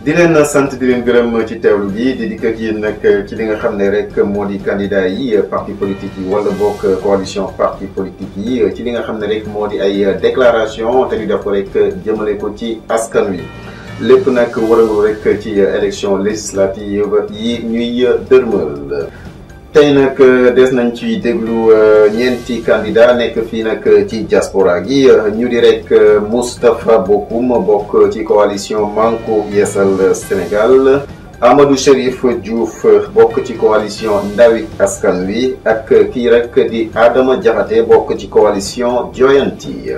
di leen sant di leen gërëm ci teewlu bi di dikk ak yéen nag ci li nga xam ne rek moo di candidat yi parti politique yi wala bokk coalition parti politique yi ci li nga xam ne rek moo di ay déclaration te ñu def ko rek jëmale ko ci askan wi lépp nag waral rek ci élection législative yi ñuy dërmal. tey nag des nañ ci déglu ñeenti candidat nekk fii nag ci diaspora gi ñu di rek Moustapha Bokoum bokk ci coalition Manko Yeesal Sénégal, Amadou Chérif Diouf bokk ci coalition Ndawi Askan Wi ak kii rek di Adama Diakhaté bokk ci coalition Joyanti.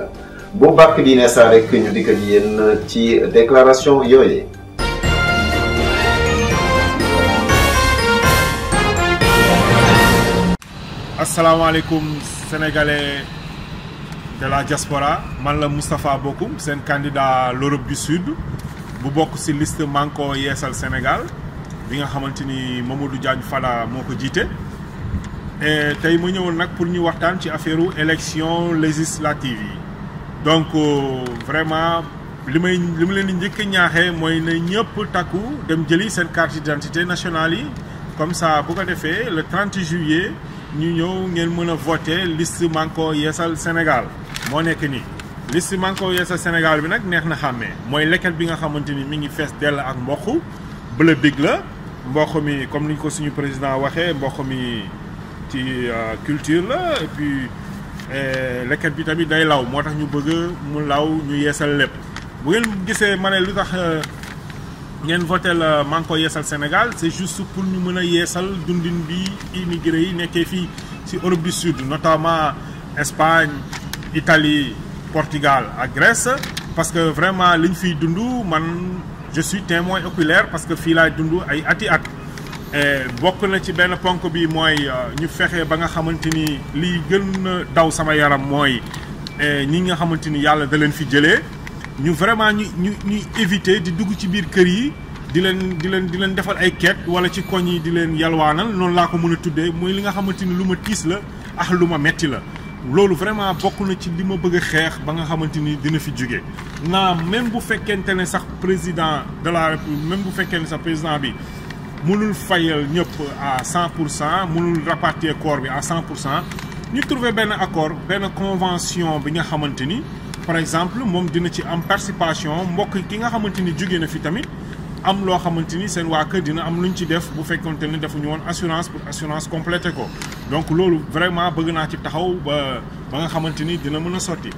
bu bàkk di ne saa rek ñu dikk ak yéen ci déclaration yooyu. asalaamaaleykum sénégalais de la diaspora man la Moustapha Bokoum seen candidat l'Europe du Sud bu bokk ci liste Manko Yeesal Sénégal bi nga xamante ni Mamadou Diagne Fada moo ko jiite. et tey ma ñëwoon nag pour ñu waxtaan ci affaire élection législative yi donc vraiment li ma leen di njëkk a ñaaxee mooy ne ñëpp takku dem jëli seen carte d'identité nationale yi comme ça bu ko defee le 30 juillet. ñu ñëw ngeen mën a voter liste Manko Yeesal Sénégal moo nekk nii liste Manko Yeesal Sénégal bi nag neex na xàmmee mooy leket bi nga xamante ni mi ngi fees dell ak mboq bleu big la mboq mi comme ni ko suñu président waxee mboq mi ci culture la et puis leket bi tamit day law moo tax ñu bëgg mu law ñu yeesal lépp bu ngeen gisee ma ne lu tax ngeen voté la Manko Yeesal Sénégal c'est juste pour ñu mën a yeesal dundin bi immigré yi nekkee fii ci Europe du Sud notamment Espagne Italie Portugal ak Grèce parce que vraiment li ñu fiy dund man je suis témoin oculaire parce que fii laay dund ay ati at bokk na ci benn ponk bi mooy ñu fexe ba nga xamante ni liy gën a daw sama yaram mooy ñi nga xamante ni yàlla da leen fi jëlee ñu vraiment ñu éviter di dugg ci biir kër yi di leen defal ay quête wala ci koñ yi di leen yalwaanal noonu laa ko mën a tuddee mooy li nga xamante ni lu ma tiis la ak lu ma metti la loolu vraiment bokk na ci li ma bëgg a xeex ba nga xamante ni dina fi jóge naa même bu fekkente ne sax président de la République même bu fekkee ne sax président bi mënul fayal ñëpp à 100% mënul rapatrier corps bi à 100% ñu trouver benn accord benn convention bi nga xamante ni par exemple moom dina ci am participation mbokk ki nga xamante ni jóge na fi tamit am loo xamante ni seen waa kër dina am lu ñu ci def bu fekkonte ne defuñu woon assurance pour assurance complété ko donc loolu vraiment bëgg naa ci taxaw ba nga xamante ni dina mën a sotti.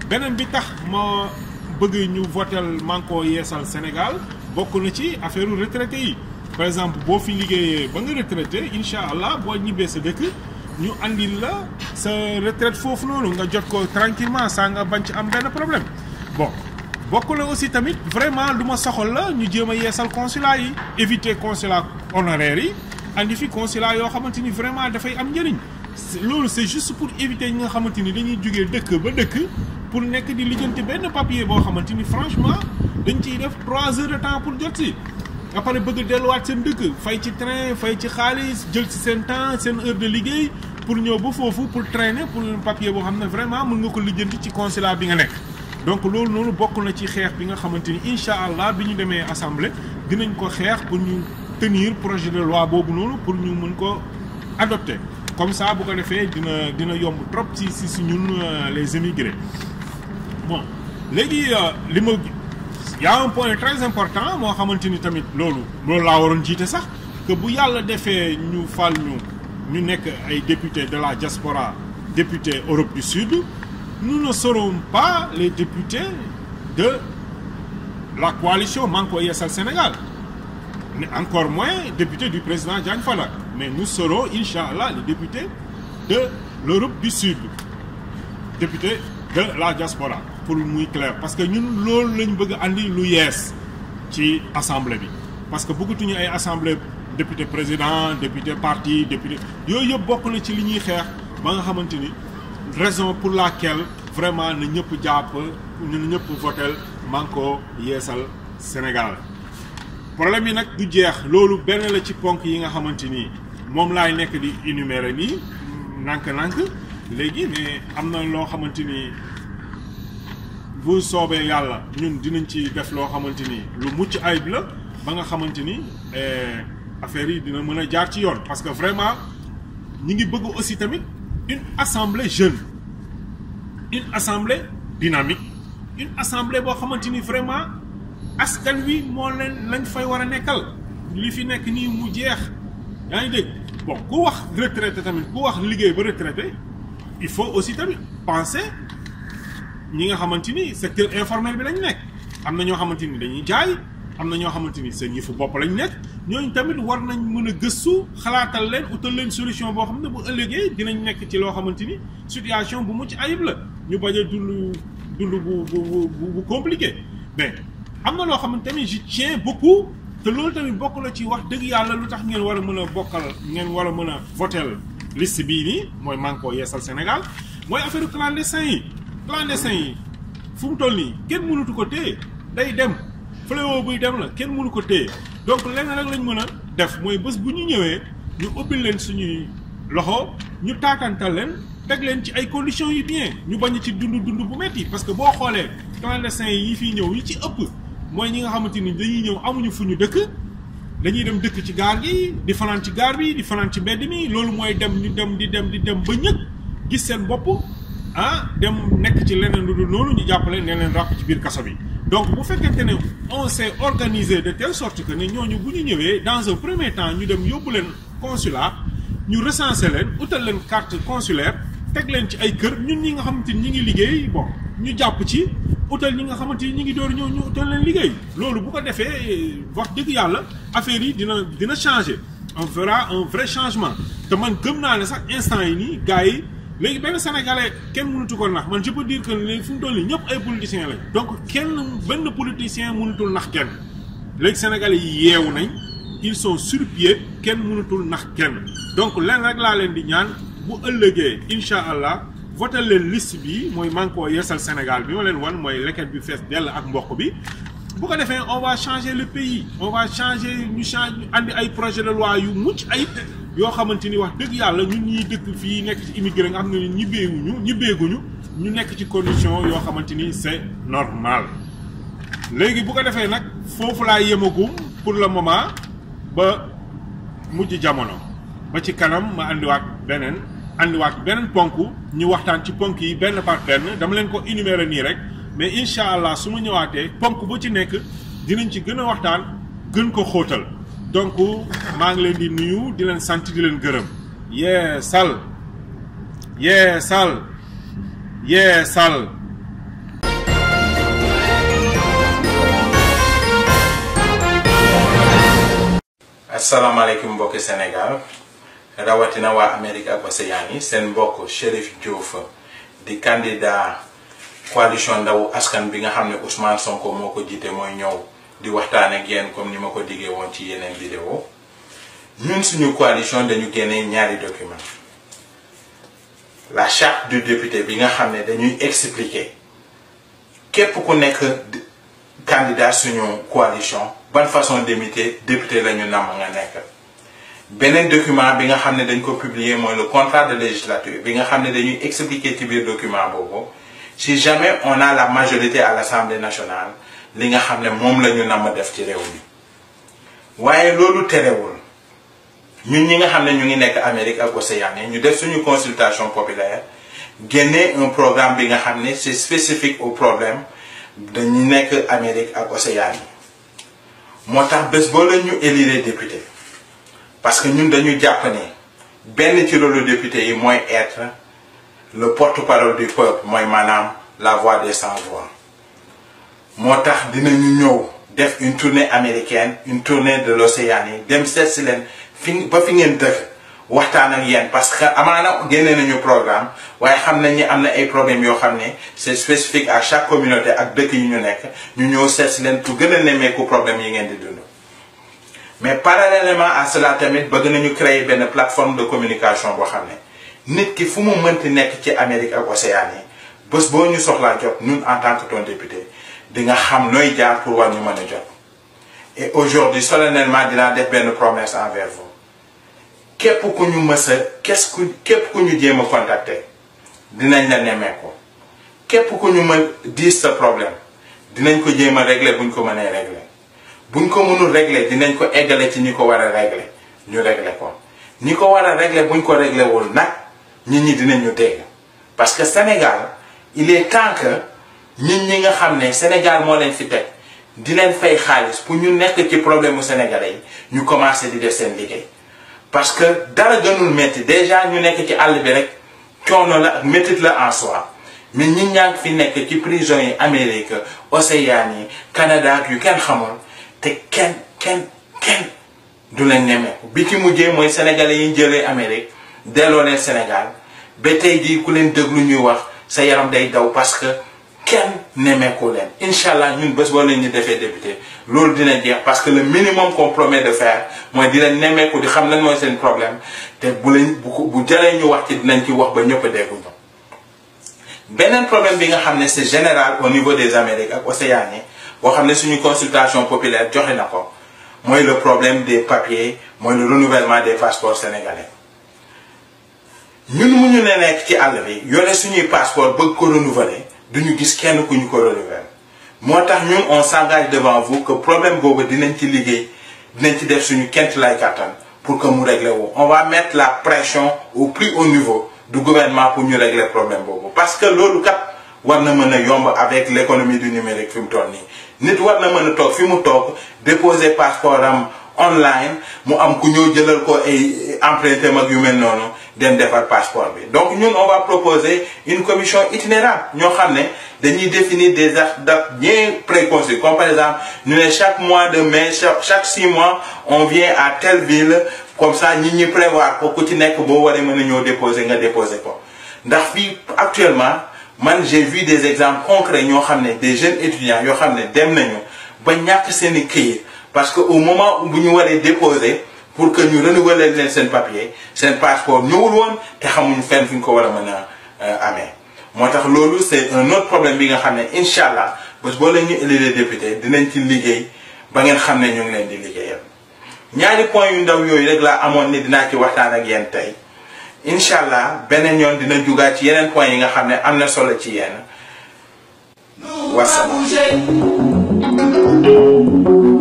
beneen bi tax ma bëgg ñu votel Manko Yeesal Sénégal bokk na ci affaire retraité yi par exemple boo fi liggéeyee ba nga retraité incha allah boo ñibbee sa dëkk. ñu andil la sa retraite foofu noonu nga jot ko tranquillement saa nga bañ ci am benn problème bon bokk na aussi tamit vraiment lu ma soxal la ñu jéem a yeesal consulat yi éviter consulat honoraire yi andi fi consulat yoo xamante ni vraiment dafay am njëriñ loolu c'est juste pour éviter ñi nga xamante ni dañuy jógee dëkk ba dëkk pour nekk di lijjanti benn papier boo xamante ni franchement dañ ciy def 3 heures de temps pour jot si après bëgg delluwaat seen dëkk fay ci train fay ci xaalis jël ci seen temps seen heure de liggéey pour ñëw ba foofu pour traîner pour papier boo xam ne vraiment mën nga ko lijjanti ci consulat bi nga nekk. donc loolu noonu bokk na ci xeex bi nga xamante ni incha allah bi ñu demee assemblée dinañ ko xeex pour ñu tenir projet de loi boobu noonu pour ñu mën ko adopter comme ça bu ko defee dina yomb trop ci ñun les émigrés. bon léegi li ma. y a un point très important moo xamante ni tamit loolu laa waroon jiite sax que bu yàlla defee ñu fal ñu nekk ay députés de la diaspora députés Europe du Sud nous ne serons pas les députés de la coalition Manko Yeesal Sénégal mais encore moins députés du président Diagne Fada mais nous serons inch'Allah les députés de l'Europe du Sud députés de la diaspora pour muy clair parce que ñun loolu lañ bëgg a andi lu yees ci assemblée bi parce que bëggatuñu ay assemblée député président député parti député yooyu yëpp bokk na ci li ñuy xeex ba nga xamante ni raison pour laquelle vraiment na ñëpp jàpp na ñëpp votel Manko Yeesal Sénégal. problème yi nag du jeex loolu benn la ci ponk yi nga xamante ni moom laay nekk di énumérer nii nànk-nànk léegi mais am na loo xamante ni bu soobee yàlla ñun dinañ ci def loo xamante ni lu mucc ayib la ba nga xamante ni affaire yi dina mën a jaar ci yoon parce que vraiment ñi ngi bëgg aussi tamit une assemblée jeune une assemblée dynamique une assemblée boo xamante ni vraiment askan wi moo leen lañ fay war a nekkal li fi nekk nii mu jeex yaa ngi dégg bon ku wax retraité tamit ku wax liggéey ba retraité il faut aussi tamit penser ñi nga xamante ni secteur informel bi lañ nekk am na ñoo xamante ni dañuy jaay am na ñoo xamante ni seen yëfu bopp lañ nekk ñooñu tamit war nañ mën a gëstu xalaatal leen utal leen solution boo xam ne bu ëllëgee dinañ nekk ci loo xamante ni situation bu mucc ayib la ñu bañ a dund bu compliqué mais am na loo xamante ni je tiens beaucoup te loolu tamit bokk la ci wax dëgg yàlla lu tax ngeen war a mën a bokkal ngeen war a mën a votel liste bii nii mooy Manko Yeesal Sénégal mooy affaire clandestin yi fu mu toll nii kenn mënatu ko téye day dem fléau buy dem la kenn mënu ko téye donc lenn rek lañ mën a def mooy bés bu ñu ñëwee ñu ubbil leen suñuy loxo ñu taatantal leen teg leen ci ay conditions yu bien ñu bañ ci dund bu metti parce que boo xoolee clandestins yi fiy ñëw yi ci ëpp mooy ñi nga xamante ni dañuy ñëw amuñu fu ñu dëkk dañuy dem dëkk ci gaar gi di fanaan ci gaar bi di fanaan ci mbedd mi loolu mooy dem ñu dem di dem ba ñëg gis seen bopp dem nekk ci leneen lu dul noonu ñu jàppale ne leen ràpp ci biir kaso bi. donc bu fekkente ne on s'est organisé de telle sorte que ne ñooñu bu ñu ñëwee dans un premier temps ñu dem yóbbu leen consulat ñu recenser leen utal leen carte consulaire teg leen ci ay kër ñun ñi nga xamante ni ñi ngi liggéey bon ñu jàpp ci utal ñi nga xamante ni ñi ngi door ñëw ñu utal leen liggéey loolu bu ko defee wax dëgg yàlla affaire yi dina changer on fera un vrai changement te man gëm naa ne sax instant yi nii gars yi léegi benn sénégalais kenn mënutu ko nax man je peux dire que léegi fu mu toll nii ñëpp ay politiciens lañ donc benn politicien mënutul nax kenn léegi sénégalais yi yeewu nañ ils sont sur pied kenn mënutul nax kenn donc leen rek laa leen di ñaan bu ëllëgee incha allah voté leen liste bi mooy Manko Yeesal Sénégal bi ma leen wan mooy leket bi fees dell ak mboq bi bu ko defee on va changer le pays on va changer ñu andi ay projet de loi yu mucc ayib yoo xamante ni wax dëgg yàlla ñun ñuy dëkk fii nekk ci immigré nga xam ne ñibbeeguñu ñu nekk ci condition yoo xamante ni c'est normal léegi bu ko defee nag foofu laa yemagum pour le moment ba mujj jamono ba ci kanam ma andiwaat beneen ponk ñu waxtaan ci ponk yi benn par benn dama leen ko énumérer nii rek mais incha allah su ma ñëwaatee ponk bu ci nekk dinañ ci gën a waxtaan gën ko xóotal donc maa ngi leen di nuyu di leen sant di leen gërëm yeesal asalaamaaleykum mbokki Sénégal rawatina waa Amérique ak Océanie seen mbokk Chérif Diouf di candidat coalition ndawu askan bi nga xam ne Ousmane Sonko moo ko jiite mooy ñëw di waxtaan ak yéen comme ni ma ko diggee woon ci yeneen vidéo ñun suñu coalition dañu génnee ñaari document la charte du député bi nga xam ne dañuy expliquer képp ku nekk candidat suñu coalition ban façon député la ñu namm nga nekk beneen document bi nga xam ne dañ ko publier mooy le contrat de législature bi nga xam ne dañuy expliquer ci biir document boobu si jamais on a la majorité à l'Assemblée nationale li nga xam ne moom la ñu namm def ci réew mi waaye loolu terewul ñun ñi nga xam ne ñu ngi nekk Amérique ak Océanie ñu def suñu consultation populaire génne un programme bi nga xam ne c'est spécifique au problème dañu nekk Amérique ak Océanie moo tax bés boo la ñu élire député parce que ñun dañu jàpp ne benn ci rôle député yi mooy être le porte-parole du peuple mooy maanaam la voix des sans voix moo tax dinañu ñëw def une tournée américaine une tournée de l'Océanie dem seet si leen fi ngeen dëkk waxtaan ak yéen parce que amaana génne nañu programme waaye xam nañ ni am na ay problèmes yoo xam ne c'est spécifique à chaque communauté ak dëkk yi ñu nekk ñu ñëw seet si leen pour gën a nemmeeku problème yi ngeen di dund mais parallèlement à cela tamit bëgg nañu créer benn plateforme de communication boo xam ne nit ki fu mu mënti nekk ci Amérique ak Océanie bés boo ñu soxlaa jot ñun en tant que ton député di nga xam nooy jaar pour war ñu mën a jot et aujourd'hui solennellement dinaa def benn promesse envers vous képp ku ñu mës a képp ku ñu jéem a contacter dinañ la nemmeeku képp ku ñu mën diis sa problème dinañ ko jéem a régler buñ ko mënee régler buñ ko mënul régler dinañ ko eggale ci ñi ko war a régler ñu régler ko ñi ko war a régler buñ ko régler wul nag nit ñi dinañu dégg parce que Sénégal il est temps que ñi nga xam ne Sénégal moo leen fi teg di leen fay xaalis pour ñu nekk ci problème mu sénégalais yi ñu commencé di def seen liggéey parce que dara gënul métti déjà ñu nekk ci àll bi rek coono la ak métit la en soi mais ñi ñaa ngi fi nekk ci prison yi Amérique Océanie Canada yu kenn xamul te kenn du leen nemmeeku bi ci mujjee mooy sénégalais yi jëlee Amérique delloo leen Sénégal ba tey jii ku leen déglu ñuy wax sa yaram day daw parce que kenn nemmeeku leen incha allah ñun bés boo leen ñu defee député loolu dina jeex parce que le minimum qu'on promet de faire mooy di leen nemmeeku di xam lan mooy seen problème te bu jëlee ñu wax ci dinañ ci wax ba ñëpp a déggu ñu. beneen problème bi nga xam ne c'est général au niveau des Amériques ak Océanie boo xam ne suñu consultation populaire joxe na ko mooy le problème des papiers mooy le renouvellement des passeports sénégalais. ñun mu ñu ne nekk ci àll bi yore suñuy passeport bëgg ko renouveler duñu gis kenn ku ñu ko renouveler moo tax ñun on s'engage devant vous que problème boobu dinañ ci liggéey dinañ ci def suñu kent lay kàttan pour que mu régler wu. on va mettre la pression au plus haut niveau du gouvernement pour ñu régler problème boobu parce que loolu kat war na mën a yomb avec l'économie du numérique fi mu toll nii nit war na mën a toog fi mu toog déposer passeport am online mu am ku ñëw jëlal ko ay emprunté mag yu mel noonu dem defar passeport bi. donc ñun on va proposer une commission itinérante ñoo xam ne dañuy définir des dates bien préconçues comme par exemple ñu ne chaque mois de mai chaque 6 mois on vient à telle ville comme ça nit ñi prévoir ko ku ci nekk boo waree mën a ñëw déposer nga déposer ko ndax fii actuellement man j'ai vu des exemples concrets ñoo xam ne des jeunes étudiants yoo xam ne dem nañu ba ñàkk seen i këyit parce que au moment bu ñu waree déposer pour que ñu renouveler leen seen papier seen passeport ñëwul woon te xamuñ fenn fi ñu ko war a mën a amee. moo tax loolu c'est un autre problème bi nga xam ne incha allah bés boo leen ñu élire député dinañ ci liggéey ba ngeen xam ne ñu ngi leen di liggéeyal. ñaari point yu ndaw yooyu rek laa amoon ni dinaa ci waxtaan ak yéen tey incha allah beneen yoon dina jugaat ci yeneen point yi nga xam ne am na solo ci yéen wasalaam.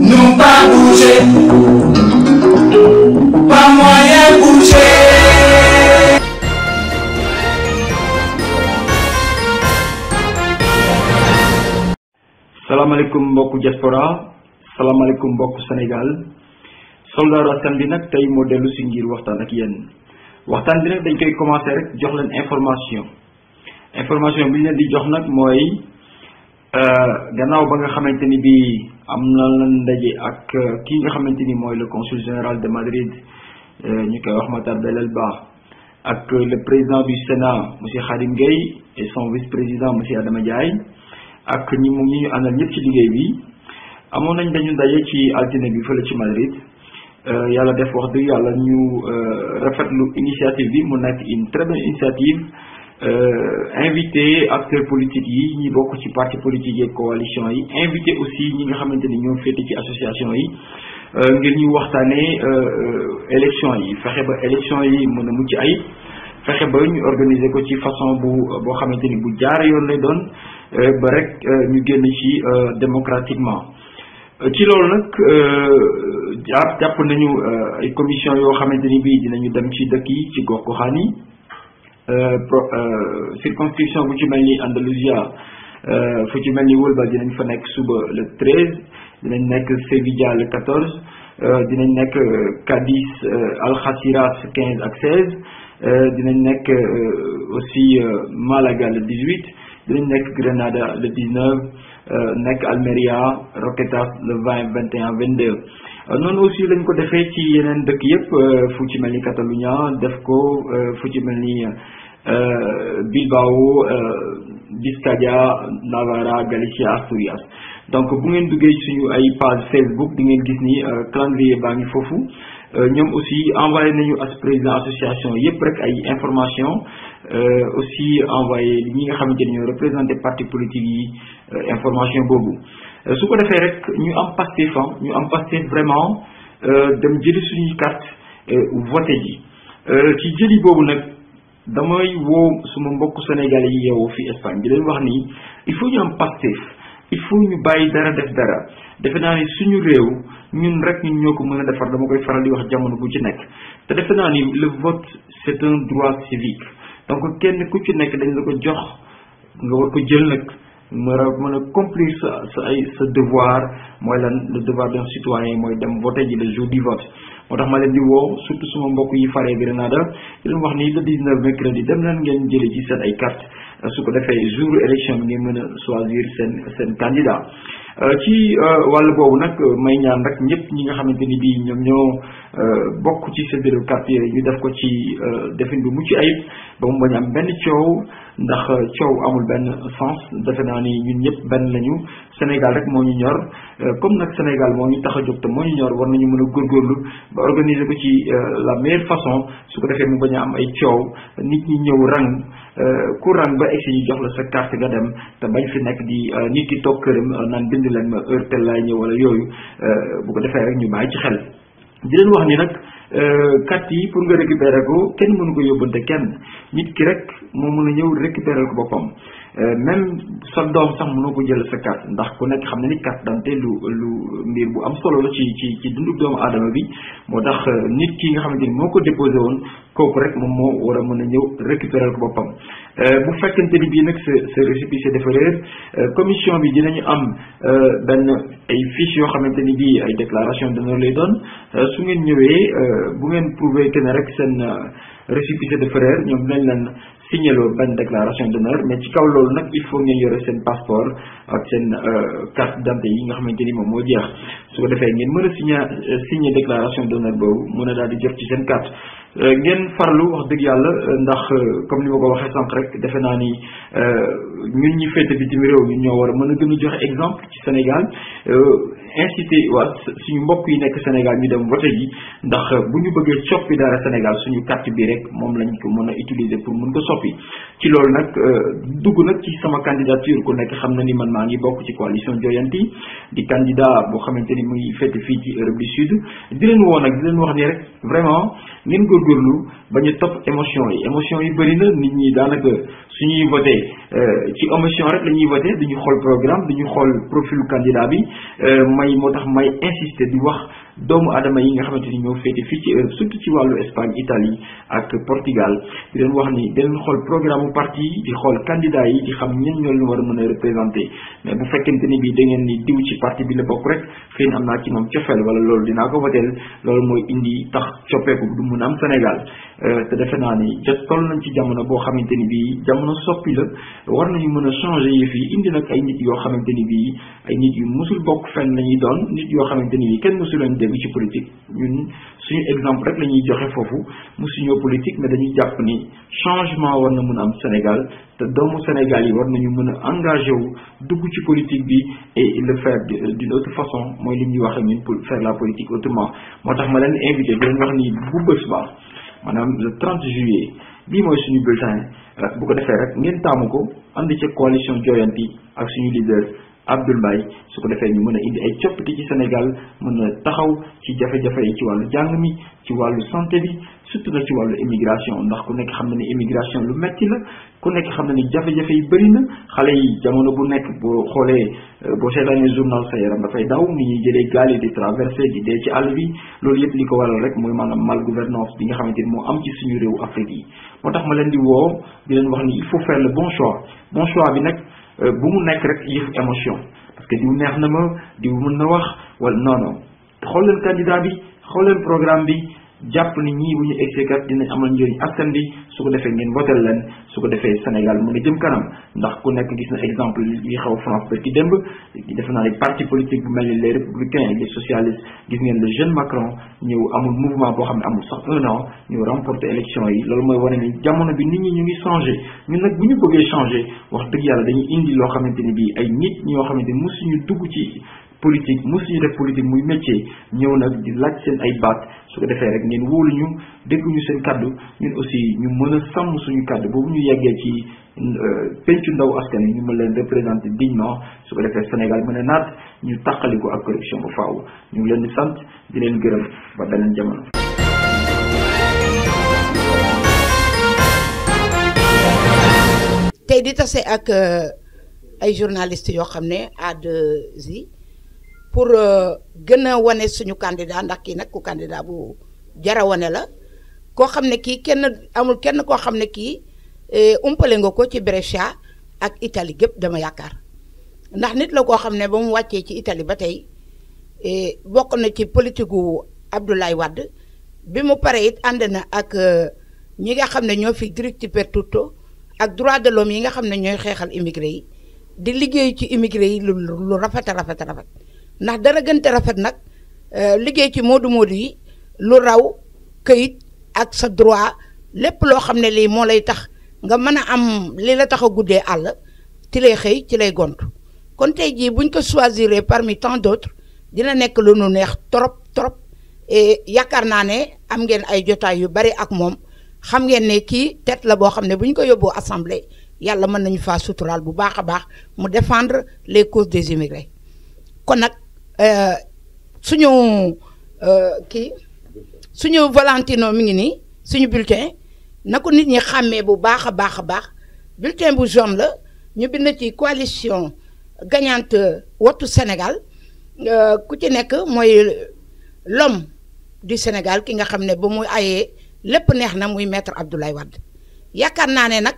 Nous pas bouger, pas moyen bouger. salaamaaleykum mbokku diaspora salaamaaleykum mbokku Sénégal Soldaaru Askan bi nag tey moo dellu si ngir waxtaan ak yéen waxtaan bi nag dañ koy commencer rek jox leen information bi ñu leen di jox nag mooy gannaaw ba nga xamante ni bii am na lan ndaje ak kii nga xamante ni mooy le consul général de Madrid ñu koy wax Matar Belel Ba ak le président du Sénat monsieur Khadim Gueye et son vice-président monsieur Adama Ndiaye ak ñi ñu àndal ñëpp ci liggéey bi amoon nañ dañu ndaje ci altine bi fële ci Madrid yàlla def wax dëgg yàlla ñu rafetlu initiative bi mu nekk une très bonne initiative invité acteurs politiques yi ñi bokk ci parti politique yi coalition yi invité aussi ñi nga xamante ni ñoo féete ci association yi ngir ñu waxtaanee élection yi fexe ba élection yi mën a mucc ayib fexe ba ñu organiser ko ci façon boo xamante ni bu jaar yoon lay doon ba rek ñu génn ci démocratiquement ci loolu nag jàpp nañu ay commission yoo xamante ni bii dinañu dem ci dëkk yi ci gox goxaan yi circonscription bu ci mel ni Andalousia fu ci mel ni Wëlba dinañ fa nekk suba le 13 dinañ nekk Sevilla le 14 dinañ nekk Cadiz Algeciras 15 ak 16 dinañ nekk aussi Malaga le 18 dinañ nekk Grenada le 19 nekk Almeria Roquetas le 20 21 22 noonu aussi lañ ko defee ci yeneen dëkk yëpp fu ci mel ni Catalunya def ko fu ci mel ni Bilbao Vizcaya Navarra Galicia Asturias donc bu ngeen duggee suñu ay page Facebook di ngeen gis ni calendrier baa ngi foofu ñoom aussi envoyé nañu as président association yëpp rek ay information aussi envoyé ñi nga xamante ni ñoo représenté parti politique yi information boobu su ko defee rek ñu am Pastef vraiment dem jëli suñuy carte voté ji ci jëli boobu nag damay woo suma mbokku sénégalais yi yeewoo fi Espagne di leen wax ni il faut ñu am Pastef il faut ñu bàyyi dara def dara defe naa ni suñu réew ñun rek ñun ñoo ko mën a defar dama koy faral di wax jamono bu ci nekk te defe naa ni le vote c'est un droit civique donc kenn ku ci nekk dañ la ko jox nga war ko jël nag mën a accomplir sa devoir mooy lan le devoir d'un citoyen mooy dem voter ji le jour du vote moo tax ma leen di woo surtout suma mbokk yi faree Grenada di leen wax ni le 19 mercredi dem leen ngeen jële ci seen ay carte su ko defee jour élection bi ngeen mën a choisir seen candidat ci wàll boobu nag may ñaan rek ñëpp ñi nga xamante ni bii ñoom ñoo bokk ci séddale carte yi ñu def ko ci defin bu mucc ayib ba mu bañ am benn coow ndax coow amul benn sens defe naa ni ñun ñëpp benn lañu Sénégal rek moo ñu ñor comme nag Sénégal moo ñu tax a jóg te moo ñu ñor war nañu mën a góorgóorlu ba organiser ko ci la meilleure façon su ko defee mu bañ a am ay coow nit ñi ñëw rang ku rang ba egsi ñu jox la sa carte nga dem te bañ fi nekk di nit ki toog këram naan bind leen ma heure tel laay ñëw wala yooyu bu ko defee rek ñu bàyyi ci xel di leen wax ni nag carte yi pour nga récupérer ko kenn mënu ko yóbbante kenn nit ki rek moo mën a ñëw récupérer ko boppam même sa doom sax mënoo ko jël sa carte ndax ku nekk xam ne ni carte d'identité lu mbir bu am solo la ci dundu doomu aadama bi moo tax nit ki nga xamante ni moo ko déposé woon kooku rek moom moo war a mën a ñëw récupérer ko boppam bu fekkente ni bii nag sa récépissé dafa réer commission bi dinañu am benn ay fiches yoo xamante ni bii ay déclaration d'honneur lay doon su ngeen ñëwee bu ngeen prouver que ne rek seen récépissé dafa réer ñoom dinañ leen signaloo benn déclaration d'honneur mais ci kaw loolu nag il faut ngeen yore seen passeport ak seen carte d'identité yi nga xamante ni moom moo jeex su ko defee ngeen mën a signer déclaration d'honneur boobu mën a daal di jot ci seen carte ngeen farlu wax dëgg yàlla ndax comme ni ma ko waxee sànq rek defe naa ni ñun ñi féete bitim réew ñun ñoo war a mën a gën a joxe exemple ci Sénégal incité waa suñu mbokk yi nekk Sénégal ñu dem voté ji ndax bu ñu bëggee soppi dara Sénégal suñu carte bi rek moom lañ ko mën a utiliser pour mën ko soppi ci loolu nag dugg nag ci sama candidature ku nekk xam na ni man maa ngi bokk ci coalition Joyanti di candidat boo xamante ni muy féete fii ci Europe du Sud di leen woo nag di leen wax ni rek vraiment ngeen góorgóorlu bañ a topp émotion yi bëri na nit ñi daanaka suñuy voté ci émotion rek la ñuy voté duñu xool programme duñu xool profilu candidat bi moo tax may insister di wax doomu adama yi nga xamante ni ñoo féete fii ci Europe surtout ci wàllu Espagne Italie ak Portugal di leen wax ni da leen xool programme parti yi di xool candidat yi di xam ñen ñoo leen war a mën a représenter mais bu fekkente ni bii da ngeen ni diw ci parti bi la bokk rek xëy na am naa ci moom cofeel wala loolu dinaa ko woteel loolu mooy indi tax coppeeku du mun a am Sénégal te defe naa ni jot toll nañ ci jamono boo xamante ni bii jamono soppi la war nañu mën a changer yëf yi indi nag ay nit yoo xamante ni bii ay nit yu musul bokk fenn la ñuy doon nit yoo xamante ni bii kenn musul leen dégg ci politique ñun suñu exemple rek la ñuy joxe foofu musuñoo politique mais dañuy jàpp ni changement war na mën a am Sénégal te doomu Sénégal yi war nañu mën a engagé wu dugg ci politique bi et le faire d'une autre façon mooy li ñuy wax ñun pour faire la politique autrement moo tax ma leen invité di leen wax ni bu bés ba maanaam le 30 juillet bii mooy suñu bulletin bu ko defee rek ngeen taamu ko ànd ci coalition Joyanti ak suñu leader Abdoul Mbaye su ko defee ñu mën a indi ay coppite ci Sénégal mën a taxaw ci jafe-jafe yi ci wàllu jàng mi ci wàllu santé bi surtout nag ci wàllu immigration ndax ku nekk xam na ni immigration lu metti la ku nekk xam na ni jafe-jafe yi bëri na xale yi jamono bu nekk boo xoolee boo seetaanee journal sa yaram dafay daw ni ñuy jëlee gaal yi di traversé di dee ci àll bi loolu yëpp li ko waral rek mooy maanaam mal gouvernance bi nga xamante ni moo am ci suñu réew Afrique yi moo tax ma leen di woo di leen wax ni il faut faire le bon choix bi nag bu mu nekk rek yëfu émotion parce que diw neex na ma diw mën na wax wala non xool leen candidat bi xool leen programme bi jàpp ni ñii bu ñu egsekat dinañ amal njëriñ askan bi su ko defee ngeen votel leen su ko defee Sénégal mën a jëm kanam ndax ku nekk gis na exemple yi xew France ba ci démb defe naa ni parti politique bu mel ni les républicains les socialistes gis ngeen le jeune Macron ñëw amul mouvement boo xam ne amul sax 1 an ñëw remporter élection yi loolu mooy wane ni jamono bi nit ñi ñu ngi changé ñun nag bu ñu bëggee changé wax dëgg yàlla dañuy indi loo xamante ni bii ay nit ñoo xamante ni mosuñu dugg ci politique mosuñu def politique muy métier ñëw nag di laaj seen ay baat su ko defee rek ngeen wóolu ñu dégguñu seen kaddu ñun aussi ñu mën a sàmm suñu kaddu boobu ñu yeggee ci pencu ndaw askan yi ñu mën leen représenter dignement su ko defee Sénégal mën a naat ñu tàqali ko ak corruption ba faaw ñu ngi leen di sant di leen gërëm ba beneen jamono. tey di tase ak ay journalistes yoo xam ne A2I pour gën a wane suñu candidat ndax kii nag ku candidat bu jara wane la koo xam ne kii kenn amul kenn koo xam ne kii umpale nga ko ci Brescia ak Italie gépp dama yaakaar ndax nit la koo xam ne ba mu wàccee ci Italie ba tey bokk na ci politique gu Abdoulaye Wade bi mu pare it ànd na ak ñi nga xam ne ñoo fi diritti per tutto ak droit de l'homme yi nga xam ne ñooy xeexal immigré yi di liggéey ci immigré yi lu rafet a rafet a rafet ndax dara gënte rafet nag liggéey ci moodu yi lu raw këyit ak sa droit lépp loo xam ne lii moo lay tax nga mën a am li la tax a guddee àll ci lay xëy ci lay gont kon tey jii buñ ko choisir parmi tant d'autres dina nekk lu nu neex trop trop et yaakaar naa ne am ngeen ay jotaay yu bari ak moom xam ngeen ne kii tête la boo xam ne bu ñu ko yóbboo assemblée yàlla mën nañu faa suturaal bu baax a baax mu défendre les causes des immigrés kon nag suñu Valentino mi ngi nii suñu bulletin na ko nit ñi xàmmee bu baax a baax a baax bulletin bu jaune la ñu bind ci coalition gagnante Wattu Sénégal ku ci nekk mooy l'homme du Sénégal ki nga xam ne ba muy ayee lépp neex na muy maître Abdoulaye Wade yaakaar naa ne nag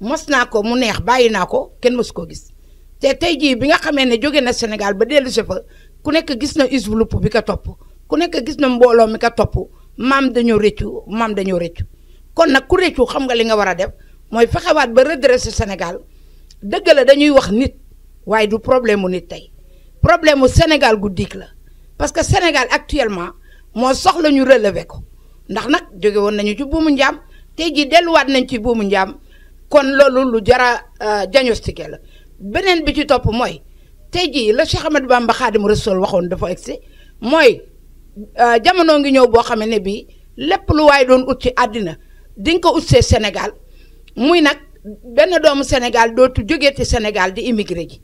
mos naa ko mu neex bàyyi naa ko kenn mos koo gis te tey jii bi nga xamee ne jóge na Sénégal ba dellu si fa ku nekk gis na enveloppe bi ko topp ku nekk gis na mbooloo mi ko topp maam dañoo rëccu kon nag ku rëccu xam nga li nga war a def mooy fexewaat ba redresser Sénégal dëgg la dañuy wax nit waaye du problème mu nit tey problème mu Sénégal gu diig la parce que Sénégal actuellement moo soxla ñu relever ko ndax nag jóge woon nañu ci buumu njaam tey jii delluwaat nañ ci buumu njaam kon loolu lu jara diagnostiqué la beneen bi ci topp mooy tey jii la Cheikh Ahmadou Bamba Khadimu Rasul waxoon dafa egsi mooy jamono ngi ñëw boo xam ne bii lépp lu waaye doon ut ci àddina di nga ko utsee Sénégal muy nag benn doomu Sénégal dootu jógee ci Sénégal di immigré ji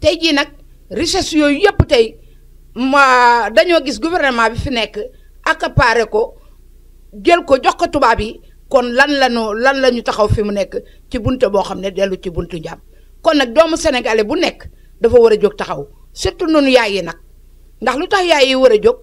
tey jii nag richesse yooyu yëpp tey ma dañoo gis gouvernement bi fi nekk accaparé ko jël ko jox ko tubaab yi kon lan la ñu taxaw fi mu nekk ci bunte boo xam ne dellu ci buntu njaam kon nag doomu sénégalais bu nekk dafa war a jóg taxaw surtout nunu yaay yi nag ndax lu tax yaay yi war a jóg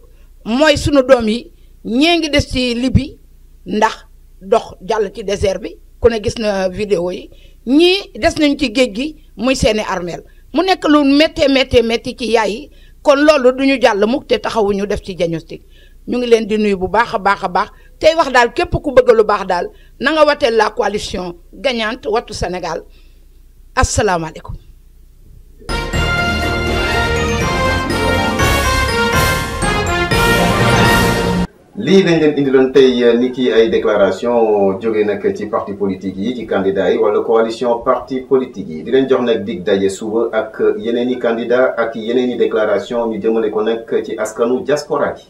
mooy sunu doom yi ñee ngi des ci Libye ndax dox jàll ci désert bi ku ne gis na vidéo yi ñii des nañ ci géej gi muy seeni armeel mu nekk lu métti ci yaay yi kon loolu du ñu jàll mukk te taxawuñu def ci diagnostic ñu ngi leen di nuyu bu baax a baax a baax tey wax daal képp ku bëgg lu baax daal na nga wateel la coalition gagnante Wattu Sénégal asalaamaaleykum. lii dañ leen indiloon tey ni ki ay déclaration jóge nag ci parti politique yi ci candidat yi wala coalition parti politique yi di leen jox nag dig daje suba ak yeneen i candidat ak yeneen i déclaration ñu jëmale ko nag ci askanu diaspora gi